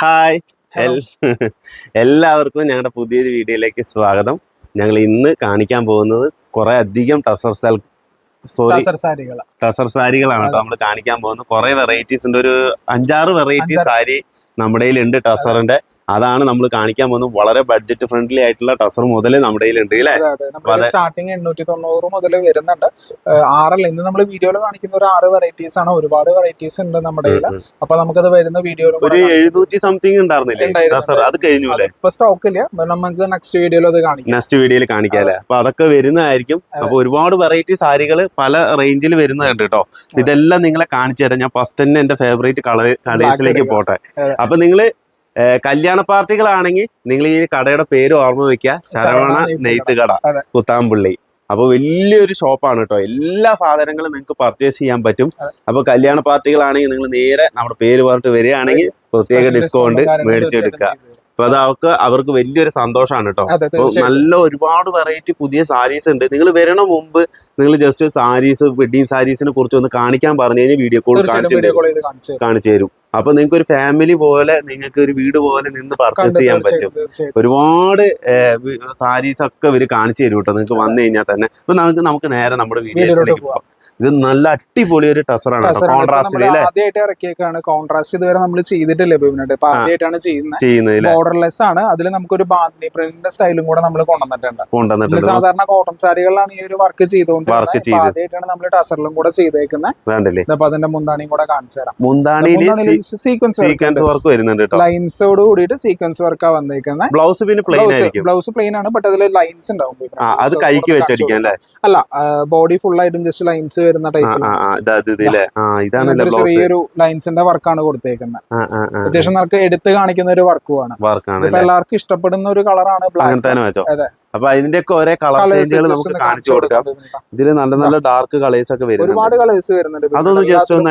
Hi എല്ലാവർക്കും ഞങ്ങളുടെ പുതിയൊരു വീഡിയോയിലേക്ക് സ്വാഗതം. ഞങ്ങൾ ഇന്ന് കാണിക്കാൻ പോകുന്നത് കുറെ അധികം ടസർ സാരികളാണ് കേട്ടോ നമ്മൾ കാണിക്കാൻ പോകുന്നത്. കുറെ വെറൈറ്റീസ് ഉണ്ട്, ഒരു 5-6 വെറൈറ്റി സാരി നമ്മുടെ കയ്യിലുണ്ട് ടസറിന്റെ. അതാണ് നമ്മൾ കാണിക്കാൻ പോകുന്നത്. വളരെ ബഡ്ജറ്റ് ഫ്രണ്ട്ലി ആയിട്ടുള്ള ടസർ മുതൽ നമ്മുടെ കയ്യിലുണ്ട് അല്ലേ? സ്റ്റാർട്ടിങ് 890 മുതൽ വരുന്നുണ്ട്. ഇന്ന് നമ്മൾ വീഡിയോയിൽ കാണിക്കുന്ന ഒരു 6 വെറൈറ്റീസ് ആണ്. ഒരുപാട് വെറൈറ്റീസ് ഉണ്ട് നമ്മുടെ കയ്യിൽ. അപ്പൊ നമുക്കത് വരുന്ന വീഡിയോയിൽ ഒരു 700 സംതിങ് ഉണ്ടായിരുന്നില്ലേ ടസർ? അത് കഴിഞ്ഞു അല്ലേ? ഇപ്പൊ സ്റ്റോക്ക് ഇല്ല, നമുക്ക് നെക്സ്റ്റ് വീഡിയോയിൽ അത് കാണിക്കാം. നെക്സ്റ്റ് വീഡിയോയിൽ കാണിക്കാം അല്ലേ? അപ്പൊ അതൊക്കെ വരുന്നതായിരിക്കും. അപ്പൊ ഒരുപാട് വെറൈറ്റി സാരികൾ പല റേഞ്ചിൽ വരുന്നുണ്ട് കേട്ടോ. ഇതെല്ലാം നിങ്ങളെ കാണിച്ചു തരാം. ഞാൻ ഫസ്റ്റ് തന്നെ എന്റെ ഫേവറേറ്റ് കളേഴ്സിലേക്ക് പോട്ടെ. അപ്പൊ നിങ്ങള് കല്യാണ പാർട്ടികളാണെങ്കിൽ നിങ്ങൾ ഈ കടയുടെ പേര് ഓർമ്മ വെക്കുക, ശരവണ നെയ്ത്ത് കട, കുത്താമ്പുള്ളി. അപ്പൊ വലിയൊരു ഷോപ്പാണ് കേട്ടോ. എല്ലാ സാധനങ്ങളും നിങ്ങൾക്ക് പർച്ചേസ് ചെയ്യാൻ പറ്റും. അപ്പൊ കല്യാണ പാർട്ടികളാണെങ്കിൽ നിങ്ങൾ നേരെ നമ്മുടെ പേര് പറഞ്ഞിട്ട് വരികയാണെങ്കിൽ പ്രത്യേക ഡിസ്കൗണ്ട് മേടിച്ചെടുക്കുക. അപ്പൊ അത് അവർക്ക് വലിയൊരു സന്തോഷമാണ് കേട്ടോ. അപ്പൊ നല്ല ഒരുപാട് വെറൈറ്റി പുതിയ സാരീസ് ഉണ്ട്. നിങ്ങൾ വരണ മുമ്പ് നിങ്ങൾ ജസ്റ്റ് സാരീസ്, വെഡിങ് സാരീസിനെ കുറിച്ച് ഒന്ന് കാണിക്കാൻ പറഞ്ഞു കഴിഞ്ഞാൽ വീഡിയോ കോൾ കാണിച്ചു തരും. അപ്പൊ നിങ്ങൾക്ക് ഒരു ഫാമിലി പോലെ, നിങ്ങൾക്ക് ഒരു വീട് പോലെ നിന്ന് പർച്ചേസ് ചെയ്യാൻ പറ്റും. ഒരുപാട് സാരീസ് ഒക്കെ ഇവര് കാണിച്ചു തരും കേട്ടോ നിങ്ങൾക്ക് വന്നു കഴിഞ്ഞാൽ തന്നെ. അപ്പൊ നമുക്ക് നേരെ നമ്മുടെ വീഡിയോയിലേക്ക് പോകാം. ഇത് നല്ല അടിപൊളി ഒരു ടസറാണ്. ആദ്യമായിട്ട് ഇറക്കിയേക്കാണ്. കോൺട്രാസ്റ്റ് ഇതുവരെ നമ്മൾ ചെയ്തിട്ടില്ല. ആദ്യമായിട്ടാണ് ചെയ്യുന്നത്. ബോർഡർലെസ് ആണ്. അതിൽ നമുക്കൊരു ബാന്തിനി പ്രിന്റിന്റെ സ്റ്റൈലും കൂടെ നമ്മൾ കൊണ്ടുവന്നിട്ടുണ്ട്. സാധാരണ കോട്ടൺ സാരികളിലാണ് ഈ ഒരു വർക്ക് ചെയ്തുകൊണ്ടിരുന്നത്. ആദ്യമായിട്ടാണ് നമ്മൾ ടസറിലും കൂടെ ചെയ്തേക്കുന്നത്. അപ്പൊ അതിന്റെ മുന്താണിയും കൂടെ കാണിച്ചു തരാം. മുന്താണിയിൽ സീക്വൻസ് വർക്ക് വരുന്നുണ്ട്. ലൈൻസോട് കൂടിയിട്ട് സീക്വൻസ് വർക്കാ വന്നേക്കുന്നത്. ബ്ലൗസ് പ്ലെയിൻ ആണ്, ബട്ട് അതിൽ ലൈൻസ് ഉണ്ടാവും. അത് കൈക്ക് വെച്ചടിക്കാൻ അല്ല, ബോഡി ഫുൾ ആയിട്ടും ജസ്റ്റ് ലൈൻസ് വരുന്ന ചെറിയൊരു ലൈൻസിന്റെ വർക്കാണ് കൊടുത്തേക്കുന്നത്. അത്യാവശ്യം നമുക്ക് എടുത്ത് കാണിക്കുന്ന ഒരു വർക്കുമാണ്. ഇപ്പൊ എല്ലാവർക്കും ഇഷ്ടപ്പെടുന്ന ഒരു കളറാണ് ബ്ലാക്ക്. അതെ, അപ്പൊ അതിന്റെ ഒക്കെ ഒരേ കളർ ചേഞ്ചുകൾ നമുക്ക് കാണിച്ചു കൊടുക്കാം. ഇതില് നല്ല നല്ല ഡാർക്ക് കളേഴ്സ് ഒക്കെ വരുന്നുണ്ട്. ഒരുപാട് കളേഴ്സ് വരുന്നുണ്ട്. അതൊന്ന് ജസ്റ്റ് ഒന്ന്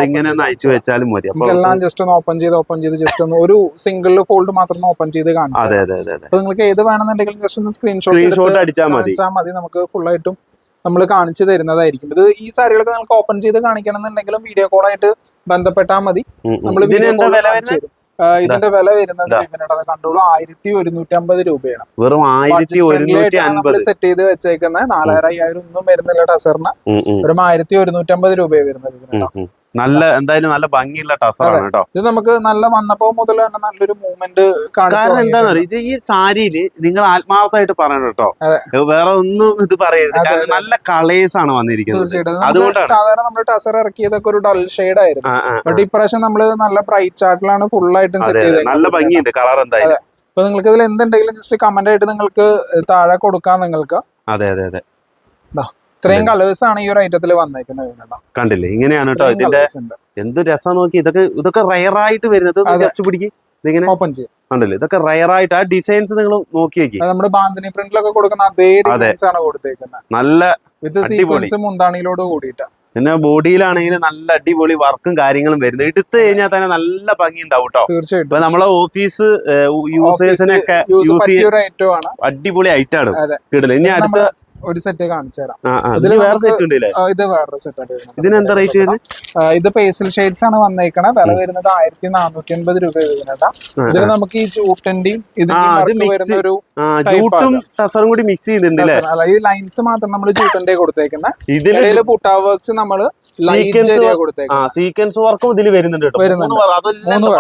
ഇങ്ങനെ ഒന്ന് അയച്ചു വെച്ചാലും മതി. എല്ലാം ജസ്റ്റ് ഒന്ന് ഓപ്പൺ ചെയ്ത് ജസ്റ്റ് ഒന്ന് ഒരു സിംഗിൾ ഫോൾഡ് മാത്രം ഓപ്പൺ ചെയ്ത് കാണിച്ചു. അതെ അതെ അതെ. അപ്പൊ നിങ്ങൾക്ക് ഏത് വേണമെന്നുണ്ടെങ്കിലും ജസ്റ്റ് ഒന്ന് സ്ക്രീൻഷോട്ട് അടിച്ചാൽ മതി. നമുക്ക് ഫുൾ ആയിട്ടും നമ്മൾ കാണിച്ചു തരുന്നതായിരിക്കും. ഇത് ഈ സാരികളൊക്കെ നമുക്ക് ഓപ്പൺ ചെയ്ത് കാണിക്കണം എന്നുണ്ടെങ്കിലും വീഡിയോ കോൾ ആയിട്ട് ബന്ധപ്പെട്ടാൽ മതി. നമ്മൾ ഇതിന്റെ വില വരുന്നത് കണ്ടോളൂ, 1150 രൂപയാണ്. വെറും 1150 സെറ്റ് ചെയ്ത് വെച്ചേക്കുന്നത്. 4000-5000 ഒന്നും വരുന്നില്ല ടസറിന്. വെറും 1150 രൂപയാണ് വരുന്നത്. നല്ല എന്തായാലും നല്ല ഭംഗിയുള്ള ടസറാണ് കേട്ടോ. ഇത് നമുക്ക് നല്ല വന്നപ്പോ മുതൽ തന്നെ നല്ലൊരു മൂവ്മെന്റ്. കാരണം എന്താന്ന് പറയുക, ഇത് ഈ സാരിയില് നിങ്ങൾ ആത്മാർത്ഥമായിട്ട് പറയണം കേട്ടോ. വേറെ ഒന്നും ഇത് പറയരുത്. കാരണം നല്ല കളേഴ്സ് ആണ് വന്നിരിക്കുന്നത്. അതുകൊണ്ടാണ് സാധാരണ നമ്മൾ ടസർ ഇറക്കിയതൊക്കെ ഒരു ഡൾ ഷെയ്ഡ് ആയിരുന്നു. ബട്ട് ഇപ്രാവശ്യം നമ്മള് നല്ല ബ്രൈറ്റ് ചാർട്ടിലാണ് ഫുൾ ആയിട്ടും സെറ്റ് ചെയ്തത്. നല്ല ഭംഗിയുണ്ട് കളർ എന്തായാലും. അപ്പൊ നിങ്ങൾക്ക് ഇതിൽ എന്തുണ്ടെങ്കിലും ജസ്റ്റ് കമന്റ് ആയിട്ട് നിങ്ങൾക്ക് താഴെ കൊടുക്കാം നിങ്ങൾക്ക്. അതെ അതെ അതെ. ഇത്രയും കളേഴ്സ് ആണ് ഈ ഒരു ഐറ്റത്തിൽ വന്നേക്കുന്നത്. കണ്ടില്ലേ, ഇങ്ങനെയാണ് കേട്ടോ ഇതിന്റെ. എന്ത് രസം നോക്കി. ഇതൊക്കെ റയർ ആയിട്ട് വരുന്നത്. ജസ്റ്റ് പിടിക്ക്, ഇതിങ്ങനെ ഓപ്പൺ ചെയ്യും. കണ്ടില്ലേ, ഇതൊക്കെ റയർ ആയിട്ട്. ആ ഡിസൈൻസ് നിങ്ങൾ നോക്കി നോക്കി. നമ്മുടെ ബാന്തിനി പ്രിന്റിലൊക്കെ കൊടുക്കുന്ന അതേ ഡിസൈൻസ് ആണ് കൊടുത്തേക്കുന്നത്. നല്ല വിത്ത് സീക്വൻസ് മുന്താണിയിലോട് കൂടിയിട്ട്. പിന്നെ ബോഡിയിലാണെങ്കിൽ നല്ല അടിപൊളി വർക്കും കാര്യങ്ങളും വരുന്നത്. എടുത്തു കഴിഞ്ഞാൽ തന്നെ നല്ല ഭംഗി ഉണ്ടാവും കേട്ടോ. തീർച്ചയായിട്ടും. ഇപ്പൊ നമ്മളെ ഓഫീസ് യൂസേഴ്സിനൊക്കെ യൂസ് ചെയ്യാൻ അടിപൊളി ഐറ്റം ആണ്. കിട്ടില്ല. ഇനി അടുത്ത ഒരു സെറ്റ് കാണിച്ചു തരാം. ഇത് വേറെ സെറ്റ് ഉണ്ട്. ഇത് വേറെ സെറ്റ്. ഇതിനെന്താ റേറ്റ് വരുന്നത്? ഇത് പേസ്റ്റൽ ഷെയ്ഡ്സ് ആണ് വന്നേക്കണേ. വില വരുന്നത് 1450 രൂപ വരുന്നത്. ഇതിൽ നമുക്ക് ഈ ജൂട്ടിന്റെയും ജൂട്ടും ടസറും കൂടി മിക്സ് ചെയ്തിട്ടുണ്ട്. ഈ ലൈൻസ് മാത്രം നമ്മൾ ജൂട്ടിന്റെ കൊടുത്തേക്കുന്ന. ഇതിൽ പുട്ടാ വർക്ക്സ് നമ്മള് സീക്വൻസ് വർക്കും ഇതിൽ വരുന്നുണ്ട്.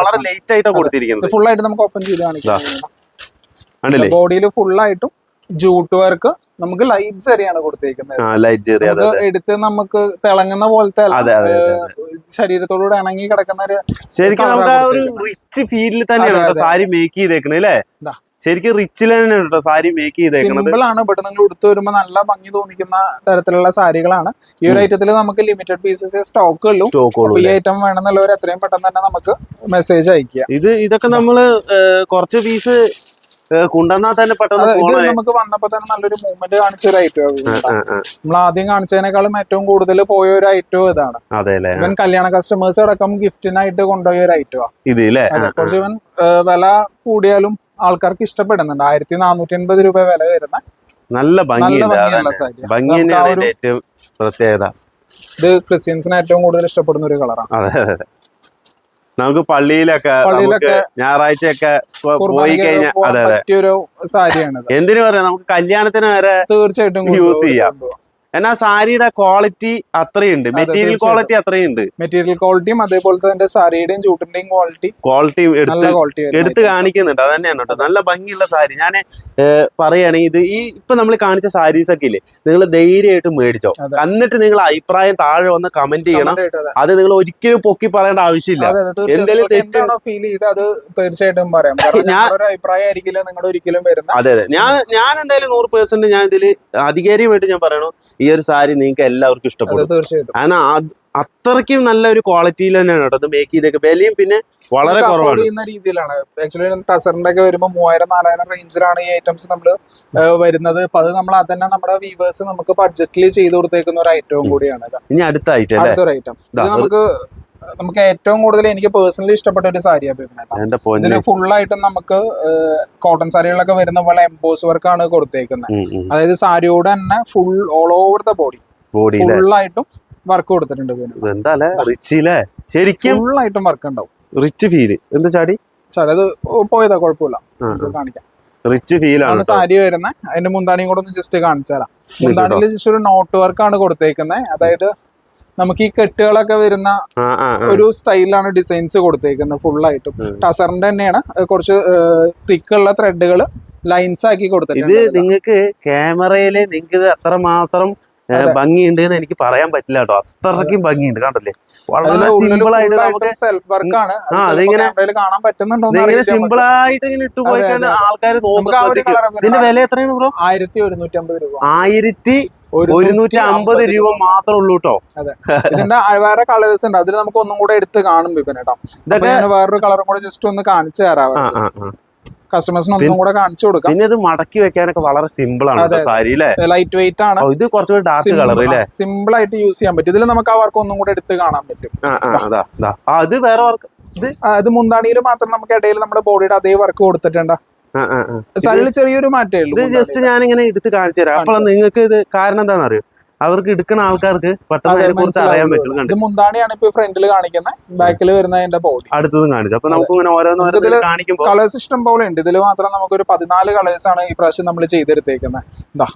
വളരെ ലേറ്റ് ആയിട്ടാണ് കൊടുത്തിരിക്കുന്നത്. ഫുൾ ആയിട്ട് നമുക്ക് ഓപ്പൺ ചെയ്ത് കാണിക്കാം. ബോഡിയിൽ ഫുൾ ആയിട്ടും ജൂട്ട് വർക്ക് നമുക്ക് ലൈറ്റ് ചെറിയാണ് കൊടുത്തേക്കുന്നത്. എടുത്ത് നമുക്ക് തിളങ്ങുന്ന പോലത്തെ ശരീരത്തോടുകൂടെ ഇണങ്ങി കിടക്കുന്ന ഒരു ശരിക്കും നമുക്ക് ആ ഒരു റിച്ച് ഫീലിൽ തന്നെയാണ് സാരി മേക്ക് ചെയ്തേക്കണേ അല്ലേ? ശരിക്കും റിച്ചിൽ തന്നെയാണ് കേട്ടോ സാരി മേക്ക് ചെയ്തേക്കുന്നത്. സിമ്പിൾ ആണ്, ബട്ട് നിങ്ങൾ ഉടുത്ത് വരുമ്പോൾ നല്ല ഭംഗി തോന്നിക്കുന്ന തരത്തിലുള്ള സാരികളാണ്. ഈ ഒരു ഐറ്റത്തിൽ നമുക്ക് ലിമിറ്റഡ് പീസസ് സ്റ്റോക്ക് ഉള്ളൂ. ഈ ഐറ്റം വേണമെന്നുള്ളവർ എത്രയും പെട്ടെന്ന് തന്നെ നമുക്ക് മെസ്സേജ് അയക്കുക. ഇതൊക്കെ നമ്മള് കുറച്ച് പീസ് കൊണ്ടുവന്നാൽ തന്നെ പെട്ടെന്ന് നമുക്ക് വന്നപ്പോ തന്നെ നല്ലൊരു മൂവ്മെന്റ് കാണിച്ച ഒരു ഐറ്റം. നമ്മൾ ആദ്യം കാണിച്ചതിനേക്കാളും ഏറ്റവും കൂടുതൽ പോയ ഒരു ഐറ്റം ഇതാണ്. ഇവൻ കല്യാണ കസ്റ്റമേഴ്സ് അടക്കം ഗിഫ്റ്റിനായിട്ട് കൊണ്ടുപോയ ഒരു ഐറ്റമാണ്. കുറച്ച് ഇവൻ വില കൂടിയാലും ആൾക്കാർക്ക് ഇഷ്ടപ്പെടുന്നുണ്ട്. 1450 രൂപ വില വരുന്ന നല്ല ഭംഗിയുള്ള സാരി. ഇത് ക്രിസ്ത്യൻസിന് ഏറ്റവും കൂടുതൽ ഇഷ്ടപ്പെടുന്ന ഒരു കളറാണ്. നമുക്ക് പള്ളിയിലൊക്കെ നമുക്ക് ഞായറാഴ്ചയൊക്കെ പോയി കഴിഞ്ഞാൽ അതെ അതെ പറ്റിയൊരു സാരിയാണ്. എന്തിനു പറയാം, നമുക്ക് കല്യാണത്തിന് വരെ തീർച്ചയായിട്ടും യൂസ് ചെയ്യാം. എന്നാൽ സാരിയുടെ ക്വാളിറ്റി അത്രയുണ്ട്, മെറ്റീരിയൽ ക്വാളിറ്റി അത്രയുണ്ട്. മെറ്റീരിയൽ ക്വാളിറ്റിയും അതേപോലെ തന്നെ സാരിയുടെയും ചൂട്ടിന്റെയും ക്വാളിറ്റിയും എടുത്ത് കാണിക്കുന്നുണ്ട്. അത് തന്നെയാണ് കേട്ടോ, നല്ല ഭംഗിയുള്ള സാരി. ഞാൻ പറയുകയാണെങ്കിൽ ഇത് ഇപ്പൊ നമ്മൾ കാണിച്ച സാരീസ് ഒക്കെ ഇല്ലേ, നിങ്ങൾ ധൈര്യമായിട്ട് മേടിച്ചോ. എന്നിട്ട് നിങ്ങൾ അഭിപ്രായം താഴെ വന്ന് കമന്റ് ചെയ്യണം. അത് നിങ്ങൾ ഒരിക്കലും പൊക്കി പറയേണ്ട ആവശ്യമില്ല. എന്തെങ്കിലും തെറ്റാണോ ഫീൽ ചെയ്ത് അത് തീർച്ചയായിട്ടും പറയാം. അഭിപ്രായം ആയിരിക്കില്ല നിങ്ങളുടെ ഒരിക്കലും വരുന്നത്. അതെ അതെ, ഞാൻ എന്തായാലും 100% ഞാൻ ഇതിൽ ആധികാരികമായിട്ട് ഞാൻ പറയണു, ഈ ഒരു സാരി നിങ്ങൾക്ക് എല്ലാവർക്കും ഇഷ്ടപ്പെടും. കാരണം അത്രയ്ക്കും നല്ലൊരു ക്വാളിറ്റിയിൽ തന്നെയാണ് കേട്ടോ ഇത് മേക്ക് ചെയ്തൊക്കെ. വിലയും പിന്നെ വളരെ കുറവാണ് രീതിയിലാണ്. ആക്ച്വലി ടസറിന്റെ ഒക്കെ വരുമ്പോൾ 3000-4000 റേഞ്ചിലാണ് ഈ ഐറ്റംസ് നമ്മൾ വരുന്നത്. അപ്പൊ അത് നമ്മൾ അതന്നെ നമ്മുടെ വ്യൂവേഴ്സ് നമുക്ക് ബഡ്ജറ്റിൽ ചെയ്ത് കൊടുത്തേക്കുന്ന ഒരു ഐറ്റവും കൂടിയാണ്. ഇനി അടുത്ത ഐറ്റം നമുക്ക് ഏറ്റവും കൂടുതൽ എനിക്ക് പേഴ്സണലി ഇഷ്ടപ്പെട്ട ഒരു സാരിയാണ്. ഇതിന് ഫുൾ ആയിട്ടും നമുക്ക് കോട്ടൺ സാരികളൊക്കെ വരുന്ന പോലെ എംബോസ് വർക്കാണ് കൊടുത്തേക്കുന്നത്. അതായത് സാരിയോട് തന്നെ full all over the body full ആയിട്ടും വർക്ക് കൊടുത്തിട്ടുണ്ട്. ഫുൾ ആയിട്ടും വർക്ക് ഉണ്ടാവും. റിച്ച് ഫീൽ എന്താ ചാടി അത് പോയതാ, കുഴപ്പമില്ല, കാണിക്കാം. റിച്ച് ഫീൽ ആണ് സാരി വരുന്നത്. അതിന്റെ മുന്താണിയും കൂടെ ഒന്ന് ജസ്റ്റ് കാണിച്ചു തരാം. മുന്താണിയിൽ ജസ്റ്റ് ഒരു നോട്ട് വർക്കാണ് കൊടുത്തേക്കുന്നത്. അതായത് നമുക്ക് ഈ കെട്ടുകളൊക്കെ വരുന്ന ഒരു സ്റ്റൈലാണ് ഡിസൈൻസ് കൊടുത്തേക്കുന്നത് ഫുൾ ആയിട്ടും. ടസറിന്റെ തന്നെയാണ്, കുറച്ച് തിക്കുള്ള ത്രെഡുകൾ ലൈൻസ് ആക്കി കൊടുത്തിട്ടുണ്ട്. ഇത് നിങ്ങൾക്ക് ക്യാമറയില് നിങ്ങൾക്ക് ഇത് അത്രമാത്രം ഭംഗിയുണ്ട് എന്ന് എനിക്ക് പറയാൻ പറ്റില്ല കേട്ടോ, അത്രയ്ക്കും ഭംഗിയുണ്ട്. കണ്ടല്ലേ, വളരെ സിമ്പിൾ ആയിട്ട് നമുക്ക് സെൽഫ് വർക്കാണ്. കാണാൻ പറ്റുന്നുണ്ടോ? സിമ്പിൾ ആയിട്ട് ഇങ്ങനെ ഇട്ടു പോയി ആൾക്കാർ നോക്കും. ഇതിന്റെ വില എത്രയാണ് ബ്രോ? 1150 രൂപ. 1150 രൂപ മാത്രമേ ഉള്ളൂ കേട്ടോ. അതെ, ഇതിന്റെ വേറെ കളേഴ്സ് ഉണ്ട്, അതിൽ നമുക്ക് ഒന്നും കൂടെ എടുത്ത് കാണും കേട്ടോ. ഇതൊക്കെ വേറൊരു കളറും കൂടെ ജസ്റ്റ് ഒന്ന് കാണിച്ചു തരാം കസ്റ്റമേഴ്സിന്, ഒന്നും കൂടെ കാണിച്ചു കൊടുക്കാം. പിന്നെ ഇത് മടക്കി വെക്കാനൊക്കെ വളരെ സിമ്പിൾ ആണ് സാരി, ലൈറ്റ് വെയിറ്റ് ആണ്. ഇത് കുറച്ചുകൂടി ഡാർക്ക് കളർ അല്ലേ, സിമ്പിൾ ആയിട്ട് യൂസ് ചെയ്യാൻ പറ്റും. ഇതിൽ നമുക്ക് ആ വർക്ക് ഒന്നും കൂടെ എടുത്ത് കാണാൻ പറ്റും. അത് വേറെ വർക്ക്, ഇത് മുന്താണിയിൽ മാത്രം നമുക്ക് ഇടയിൽ നമ്മുടെ ബോഡിയുടെ അതേ വർക്ക് കൊടുത്തിട്ടുണ്ട്. സാരിയിൽ ചെറിയൊരു മാറ്റേ ഉള്ളൂ. ഇത് ജസ്റ്റ് ഞാനിങ്ങനെ എടുത്ത് കാണിച്ചു തരാം. അപ്പോൾ നിങ്ങൾക്ക് ഇത് കാരണം എന്താണെന്ന് അറിയോ, അവർക്ക് എടുക്കുന്ന ആൾക്കാർക്ക് പെട്ടെന്ന് അറിയാൻ പറ്റും. ഇത് മുന്താണിയാണ് ഇപ്പൊ ഫ്രണ്ടിൽ കാണിക്കുന്നത്, ബാക്കിൽ വരുന്നതിന്റെ ബോഡി അടുത്തതും കാണിച്ചു. അപ്പൊ നമുക്ക് ഇങ്ങനെ ഓരോന്ന് കാണിക്കുമ്പോൾ കളേഴ്സ് ഇഷ്ടം പോലെ ഉണ്ട്. ഇതിൽ മാത്രം നമുക്കൊരു 14 കളേഴ്സ് ആണ് ഈ പ്രാവശ്യം നമ്മൾ ചെയ്തെടുത്തേക്കുന്നത്. എന്താ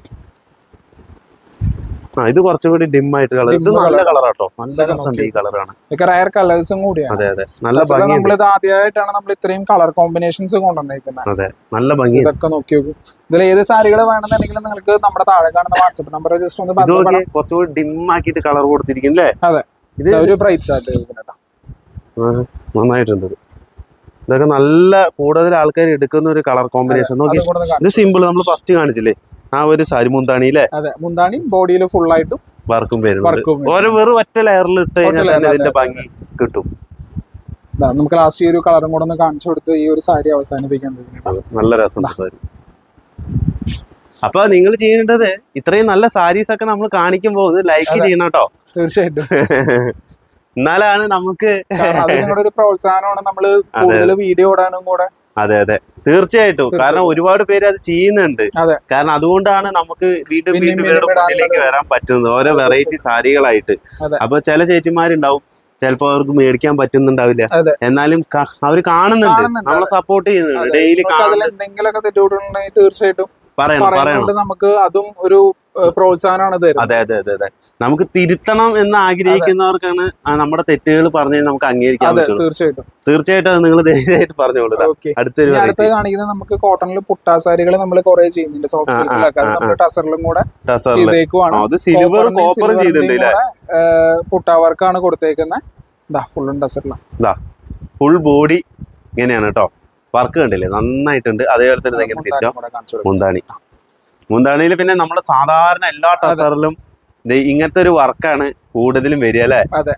ഇത് കുറച്ചുകൂടി ഡിം ആയിട്ട് കളർ. ഇത് നല്ല കളറാട്ടോ, നല്ല രസമുണ്ട് ഈ കളറാണ്. ഇതൊക്കെ റയർ കളേഴ്സും കൂടിയാണ്. അതെ അതെ, നല്ല ഭംഗി. നമ്മളിത് ആദ്യമായിട്ടാണ് നമ്മൾ ഇത്രയും കളർ കോമ്പിനേഷൻസ് കൊണ്ടുവന്നേക്കുന്നത്. അതെ, നല്ല ഭംഗി. ഇതൊക്കെ നോക്കി നോക്കും. ഇതിൽ ഏത് സാരികൾ വേണമെന്നുണ്ടെങ്കിൽ നിങ്ങൾക്ക് നമ്മുടെ താഴെ കാണുന്ന വാട്സ്ആപ്പ് നമ്പർ ജസ്റ്റ് ഒന്ന് കുറച്ചുകൂടി ഡിം ആക്കിയിട്ട് കളർ കൊടുത്തിരിക്കും. അതെ, ഇത് ഒരു ബ്രൈറ്റ് ചാർട്ട് നന്നായിട്ടുണ്ട്. ഇതൊക്കെ നല്ല കൂടുതൽ ആൾക്കാർ എടുക്കുന്ന ഒരു കളർ കോമ്പിനേഷൻ. നോക്കി, ഇത് സിമ്പിൾ നമ്മൾ ഫസ്റ്റ് കാണിച്ചില്ലേ ആ ഒരു സാരി മുന്താണിയിലെ. അതെ, മുന്താണി ബോഡിയിൽ ഫുൾ ആയിട്ടും വർക്കും വരുന്നുണ്ട്. ഓരോ വെറും ഒറ്റ ലെയറിൽ ഇട്ട് കഴിഞ്ഞാൽ ഇതിന്റെ ഭംഗി കിട്ടും. നമുക്ക് ലാസ്റ്റ് ഈ ഒരു കളറും കൂടെ ഒന്ന് കാണിച്ചു കൊടുത്ത് ഈ ഒരു സാരി അവസാനിപ്പിക്കാൻ നല്ല രസം. അപ്പൊ നിങ്ങൾ ചെയ്യേണ്ടത് ഇത്രയും നല്ല സാരീസ് ഒക്കെ നമ്മൾ കാണിക്കുമ്പോ ഒന്ന് ലൈക്ക് ചെയ്യണം കേട്ടോ. തീർച്ചയായിട്ടും, എന്നാലാണ് നമുക്ക് ഒരു പ്രോത്സാഹനമാണ് നമ്മൾ കൂടുതൽ വീഡിയോ ഇടാനും കൂടെ. അതെ അതെ, തീർച്ചയായിട്ടും. കാരണം ഒരുപാട് പേര് അത് ചെയ്യുന്നുണ്ട്. കാരണം അതുകൊണ്ടാണ് നമുക്ക് വീണ്ടും മുന്നിലേക്ക് വരാൻ പറ്റുന്നത്, ഓരോ വെറൈറ്റി സാരികളായിട്ട്. അപ്പൊ ചില ചേച്ചിമാരുണ്ടാവും, ചിലപ്പോ അവർക്ക് മേടിക്കാൻ പറ്റുന്നുണ്ടാവില്ല, എന്നാലും അവര് കാണുന്നുണ്ട്, നമ്മളെ സപ്പോർട്ട് ചെയ്യുന്നുണ്ട്, ഡെയിലി എന്തെങ്കിലുമൊക്കെ തെറ്റുകൂട്ടുണ്ടെങ്കിൽ തീർച്ചയായിട്ടും പറയണം. നമുക്ക് അതും ഒരു പ്രോത്സാഹനമാണ്. അതെ അതെ അതെ അതെ, നമുക്ക് തിരുത്തണം എന്ന് ആഗ്രഹിക്കുന്നവർക്കാണ് നമ്മുടെ തെറ്റുകൾ പറഞ്ഞ് നമുക്ക് അംഗീകരിക്കാൻ പറ്റും. തീർച്ചയായിട്ടും അത് നിങ്ങൾ ധൈര്യമായിട്ട് പറഞ്ഞോളൂ. അടുത്ത് കാണിക്കുന്നത് നമുക്ക് കോട്ടണിൽ പുട്ടാ സാരികൾ നമ്മൾ കുറെ ചെയ്യുന്നുണ്ട്. സോഫ്റ്റ് സിൽക്കിലൊക്കെ ടസറിലും കൂടെ പുട്ടാ വർക്കാണ് കൊടുത്തേക്കുന്നത്. ഫുള്ളും ടസറിലാണ്, ഫുൾ ബോഡി ഇങ്ങനെയാണ് കേട്ടോ. വർക്ക് കണ്ടില്ലേ, നന്നായിട്ടുണ്ട്. അതേപോലെ തന്നെ ഇങ്ങനെ തിരിച്ചോ മുന്താണിയിൽ പിന്നെ നമ്മൾ സാധാരണ എല്ലാ ടസറിലും ഇങ്ങനത്തെ ഒരു വർക്കാണ് കൂടുതലും വരിക അല്ലേ. അതെ,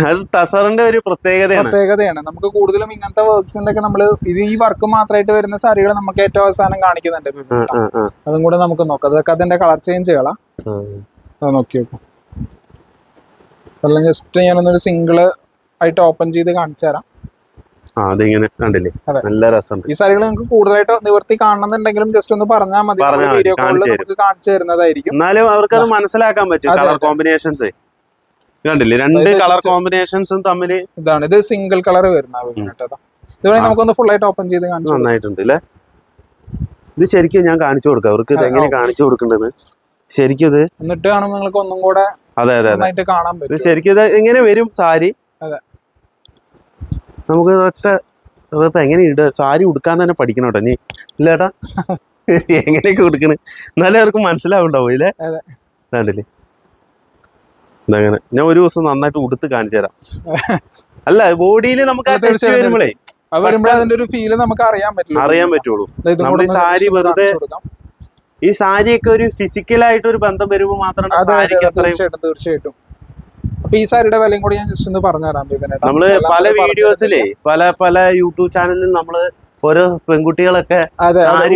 അത് ടസറിന്റെ ഒരു പ്രത്യേകതയാണ്. നമുക്ക് കൂടുതലും ഇങ്ങനത്തെ വർക്ക്സിന്റെ ഒക്കെ നമ്മൾ ഇത് ഈ വർക്ക് മാത്രമായിട്ട് വരുന്ന സാരികൾ നമുക്ക് ഏറ്റവും അവസാനം കാണിക്കുന്നുണ്ട്. അതും കൂടെ നമുക്ക് നോക്കാം. അതൊക്കെ അതിന്റെ കളർ ചേഞ്ചുകളാ, നോക്കി നോക്കും. അതെല്ലാം ജസ്റ്റ് ഞാനൊന്നൊരു സിംഗിള് ആയിട്ട് ഓപ്പൺ ചെയ്ത് കാണിച്ചു തരാം. അതിങ്ങനെ കണ്ടില്ലേ, നല്ല രസമുണ്ട്. ഈ സാരികൾ നിങ്ങൾക്ക് കൂടുതലായിട്ട് നിവർത്തി കാണണമെന്നുണ്ടെങ്കിലും ജസ്റ്റ് ഒന്ന് പറഞ്ഞാൽ മതി, വീഡിയോ കോളിൽ നമുക്ക് കാണിച്ചു തരുന്നതായിരിക്കും. എന്നാലും അവർക്ക് അത് മനസ്സിലാക്കാൻ പറ്റും കളർ കോമ്പിനേഷൻസ്. കണ്ടില്ലേ, രണ്ട് കളർ കോമ്പിനേഷൻസും തമ്മിൽ. ഇതാണ്, ഇത് സിംഗിൾ കളർ വരുന്ന ഇത് നമുക്കൊന്ന് ഫുൾ ആയിട്ട് ഓപ്പൺ ചെയ്ത് കാണിച്ചു. നന്നായിട്ടുണ്ട് അല്ലേ. ഇത് ശരിക്കും ഞാൻ കാണിച്ചു കൊടുക്കാം അവർക്ക്, ഇത് എങ്ങനെ കാണിച്ചു കൊടുക്കേണ്ടത് ശരിക്കും. ഇത് എന്നിട്ട് കാണുമ്പോൾ നിങ്ങൾക്ക് ഒന്നും കൂടെ അതെ അതെ നന്നായിട്ട് കാണാൻ പറ്റും. ഇത് ശരിക്കും ഇത് എങ്ങനെ വരും സാരി. അതെ, നമുക്ക് ഒറ്റ അതിപ്പോ എങ്ങനെ ഇട സാരി ഉടുക്കാൻ തന്നെ പഠിക്കണം കേട്ടോ നീ, ഇല്ലേട്ടാ. എങ്ങനെയൊക്കെ ഉടുക്കണ് എന്നാലേ അവർക്ക് മനസ്സിലാവുണ്ടാവും ഇല്ലേ. കണ്ടില്ലേ ഇതങ്ങനെ ഞാൻ ഒരു ദിവസം നന്നായിട്ട് ഉടുത്ത് കാണിച്ചു തരാം. അല്ല ബോഡിയിൽ നമുക്ക് വരുമ്പോഴേ അതിന്റെ ഒരു ഫീല് നമുക്ക് അറിയാൻ പറ്റുള്ളൂ. നമ്മൾ ഈ സാരി വെറുതെ ഈ സാരിയൊക്കെ ഒരു ഫിസിക്കലായിട്ട് ഒരു ബന്ധം വരുമ്പോൾ മാത്രമാണ്. തീർച്ചയായിട്ടും. അപ്പൊ ഈ സാരിയുടെ വിലയും കൂടി ഞാൻ ജസ്റ്റ് ഒന്ന് പറഞ്ഞുതരാം. നമ്മള് പല വീഡിയോസിലേ പല യൂട്യൂബ് ചാനലിൽ നമ്മള് ഓരോ പെൺകുട്ടികളൊക്കെ സാരി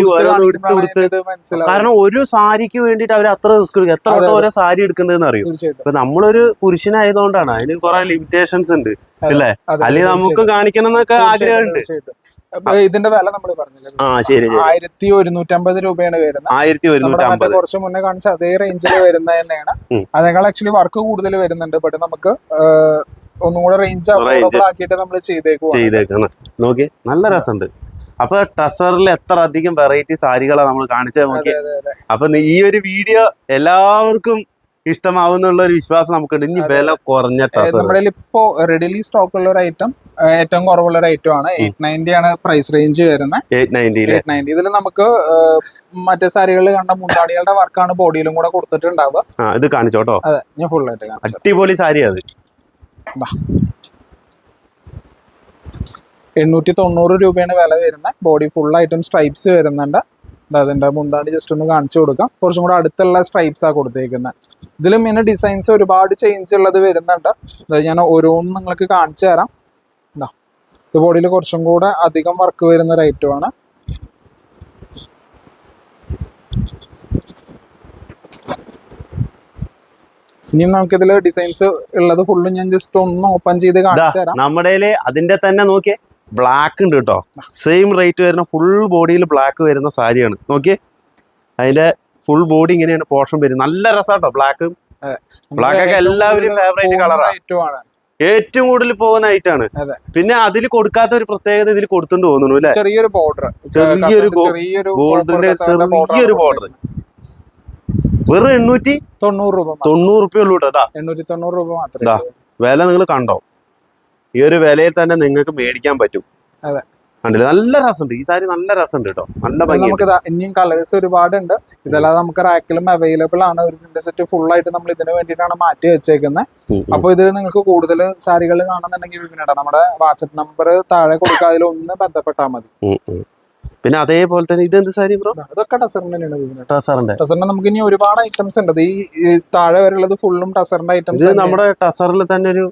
കാരണം ഒരു സാരിക്ക് വേണ്ടിട്ട് അവർ അത്ര റിസ്ക് എടുക്കും. എത്ര വട്ടം ഓരോ സാരി എടുക്കേണ്ടതെന്ന് അറിയും. ഇപ്പൊ നമ്മളൊരു പുരുഷനായതുകൊണ്ടാണ് അതിന് കുറെ ലിമിറ്റേഷൻസ് ഉണ്ട് അല്ലേ. അല്ലെങ്കിൽ നമുക്ക് കാണിക്കണം എന്നൊക്കെ ആഗ്രഹമുണ്ട്. ഇതിന്റെ വില നമ്മൾ പറഞ്ഞില്ല. 1150 രൂപയാണ് വരുന്നത്. 1150 കുറച്ച് മുന്നേ കാണിച്ച അതേ റേഞ്ചിൽ വരുന്നത് തന്നെയാണ്. അതേക്കാൾ ആക്ച്വലി വർക്ക് കൂടുതൽ വരുന്നുണ്ട്. ബട്ട് നമുക്ക് ഒന്നും കൂടെ റേഞ്ച് ആക്കിയിട്ട് നമ്മൾ ചെയ്തേക്കാണ്. നോക്കി നല്ല രസമുണ്ട്. അപ്പൊ ടസറിൽ എത്ര അധികം വെറൈറ്റി സാരികളാണ് നമ്മൾ കാണിച്ചത് നോക്കി. അപ്പൊ ഈ ഒരു വീഡിയോ എല്ലാവർക്കും ഇഷ്ടമാവുന്നുള്ള ഒരു വിശ്വാസം നമുക്കുണ്ട്. ഇനി വില കുറഞ്ഞ ടസർ നമ്മുടെ ഇപ്പോ റെഡിലി സ്റ്റോക്ക് ഉള്ള ഒരു ഐറ്റം, ഏറ്റവും കുറവുള്ള ഒരു ഐറ്റം ആണ്. 890 ആണ് പ്രൈസ് റേഞ്ച് വരുന്നത്. 890 ഇതിൽ നമുക്ക് മറ്റേ സാരികളിൽ കണ്ട മുണ്ടാടികളുടെ വർക്കാണ് ബോഡിയിലും കൂടെ കൊടുത്തിട്ടുണ്ടാവുക. ഇത് കാണിച്ചോട്ടോ. അതെ, ഞാൻ ഫുൾ ആയിട്ട് കാണിച്ചു. അടിപൊളി സാരി അത്. 890 രൂപയാണ് വില വരുന്നത്. ബോഡി ഫുൾ ആയിട്ടും സ്ട്രൈപ്സ് വരുന്നുണ്ട്. അതിന്റെ മുന്താണി ജസ്റ്റ് ഒന്ന് കാണിച്ചു കൊടുക്കാം. കുറച്ചും കൂടെ അടുത്തുള്ള സ്ട്രൈപ്സ് ആ കൊടുത്തേക്കുന്നത്. ഇതിലും പിന്നെ ഡിസൈൻസ് ഒരുപാട് ചേഞ്ച് ഉള്ളത് വരുന്നുണ്ട്. അതായത് ഞാൻ ഓരോന്നും നിങ്ങൾക്ക് കാണിച്ചു തരാം. ഇത് ബോഡിയിൽ കുറച്ചും കൂടെ അധികം വർക്ക് വരുന്ന ഒരു ഐറ്റമാണ്. ഇനിയും നമുക്കിതിൽ ഡിസൈൻസ് ഉള്ളത് ഫുള്ളും ഞാൻ ജസ്റ്റ് ഒന്ന് ഓപ്പൺ ചെയ്ത് കാണിച്ചു തരാം. നമ്മുടെ അതിന്റെ തന്നെ നോക്കിയേ ബ്ലാക്ക് ഉണ്ട് കേട്ടോ. സെയിം റേറ്റ് വരുന്ന ഫുൾ ബോഡിയിൽ ബ്ലാക്ക് വരുന്ന സാരിയാണ്. നോക്കിയേ അതിന്റെ ഫുൾ ബോഡി ഇങ്ങനെയാണ് പോർഷൻ വരും. നല്ല രസമാട്ടോ ബ്ലാക്ക്. ബ്ലാക്ക് ഒക്കെ എല്ലാവരും ഫേവറേറ്റ് കളറാണ്. ഏറ്റവും കൂടുതൽ പോകുന്ന ഐറ്റാണ്. പിന്നെ അതിൽ കൊടുക്കാത്ത ഒരു പ്രത്യേകത ഇതിൽ കൊടുത്തുകൊണ്ട് തോന്നുന്നു അല്ലെ. ചെറിയൊരു ബോർഡർ, ഗോൾഡിന്റെ ചെറിയൊരു ബോർഡർ. വെറും 890 രൂപ ഉള്ളൂ കേട്ടോ. 890 രൂപ മാത്രമേ. വില നിങ്ങൾ കണ്ടോ? ഈ ഒരു വിലയിൽ തന്നെ നിങ്ങൾക്ക് മേടിക്കാൻ പറ്റും. കണ്ടില്ല, നല്ല രസമുണ്ട് ഈ സാരി. നല്ല രസമുണ്ട് കേട്ടോ, നല്ല ഭംഗി. നമുക്ക് ഇനിയും കളേഴ്സ് ഒരുപാടുണ്ട്. ഇതല്ലാതെ നമുക്ക് റാക്കിലും അവൈലബിൾ ആണ്. ഒരു പ്രിന്റ് സെറ്റ് ഫുൾ ആയിട്ട് നമ്മൾ ഇതിന് വേണ്ടിയിട്ടാണ് മാറ്റി വെച്ചേക്കുന്നത്. അപ്പൊ ഇതിൽ നിങ്ങൾക്ക് കൂടുതൽ സാരികൾ കാണുന്നുണ്ടെങ്കിൽ പിന്നീട് നമ്മുടെ വാട്സ്ആപ്പ് നമ്പർ താഴെ കൊടുക്കുക, അതിലൊന്ന് ബന്ധപ്പെട്ടാൽ മതി. പിന്നെ അതേപോലെ തന്നെ ഇതെന്ത് സാരി ബ്രോ? ഇതൊക്കെ ടസറിന്റെ. ടസറിന്റെ നമുക്ക് ഇനി ഒരുപാട് ഐറ്റംസ് ഉണ്ട്. ഈ താഴെ വരെയുള്ളത് ഫുള്ളും ടസറിന്റെ ഐറ്റംസ്. നമ്മുടെ ടസറിൽ തന്നെ ഒരു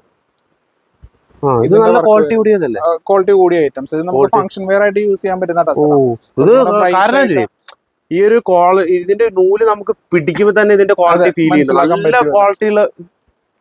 ഇത് നല്ല ക്വാളിറ്റി കൂടിയതല്ലേ? ക്വാളിറ്റി കൂടിയ ഐറ്റംസ്. ഇത് നമുക്ക് ഫംഗ്ഷൻ വെയർ ആയിട്ട് യൂസ് ചെയ്യാൻ പറ്റുന്ന ടസർ. കാരണം ഈ ഒരു ഇതിന്റെ നൂല് നമുക്ക് പിടിക്കുമ്പോൾ തന്നെ ഇതിന്റെ ക്വാളിറ്റി ഫീൽ ചെയ്യുന്നു. നല്ല ക്വാളിറ്റി ഉള്ള.